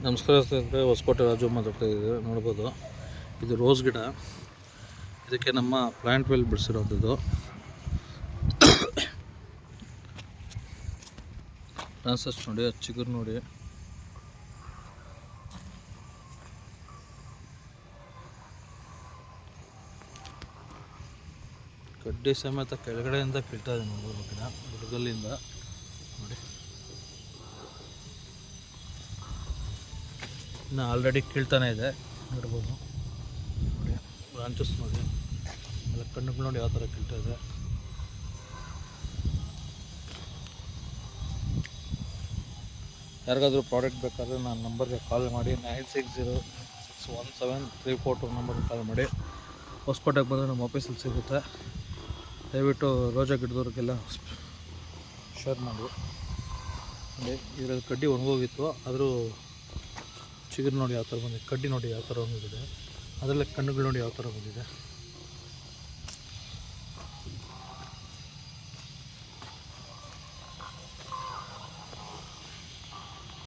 ನಮಸ್ಕಾರ ಸ್ನೇಹಿತರೆ, ಹೊಸಕೋಟೆ ರಾಜು ಮಾತಾಡ್ತಾ ಇದ್ದೀವಿ. ನೋಡ್ಬೋದು, ಇದು ರೋಸ್ ಗಿಡ. ಇದಕ್ಕೆ ನಮ್ಮ ಪ್ಲ್ಯಾಂಟ್ ವೆಲ್ ಬಿಡಿಸಿರೋದು. ಟ್ರಾನ್ಸಸ್ ನೋಡಿ, ಚಿಗುರು ನೋಡಿ. ಕಡ್ಡಿ ಸಮೇತ ಕೆಳಗಡೆಯಿಂದ ಕೀಳ್ತಾ ಇದೆ. ನೋಡ್ಬೋದು ಗಿಡ ಬುಡಗಲ್ಲಿಂದ ನೋಡಿ. ಇನ್ನು ಆಲ್ರೆಡಿ ಕೀಳ್ತಾನೆ ಇದೆ, ನೋಡ್ಬೋದು ನೋಡಿ. ಬ್ರಾಂಚಸ್ ನೋಡಿ, ಆಮೇಲೆ ಕಣ್ಣುಗಳು ನೋಡಿ ಯಾವ ಥರ ಕೀಳ್ತಾ ಇದೆ. ಯಾರಿಗಾದ್ರೂ ಪ್ರಾಡಕ್ಟ್ ಬೇಕಾದರೆ ನನ್ನ ನಂಬರ್ಗೆ ಕಾಲ್ ಮಾಡಿ. 96061734 ನಂಬರ್ಗೆ ಕಾಲ್ ಮಾಡಿ. ಹೊಸಕೋಟೆಗೆ ಬಂದರೆ ನಮ್ಮ ಆಫೀಸಲ್ಲಿ ಸಿಗುತ್ತೆ. ದಯವಿಟ್ಟು ರೋಜಾ ಗಿಡದವ್ರಿಗೆಲ್ಲ ಶೇರ್ ಮಾಡಿ. ಇದರಲ್ಲಿ ಕಡ್ಡಿ ಒಣಗೋಗಿತ್ತು, ಆದರೂ ಚಿಗುರು ನೋಡಿ ಯಾವ ಥರ ಬಂದಿದೆ. ಕಡ್ಡಿ ನೋಡಿ ಯಾವ ಥರ ಬಂದಿದೆ. ಅದರಲ್ಲೇ ಕಣ್ಣುಗಳು ನೋಡಿ ಯಾವ ಥರ ಬಂದಿದೆ.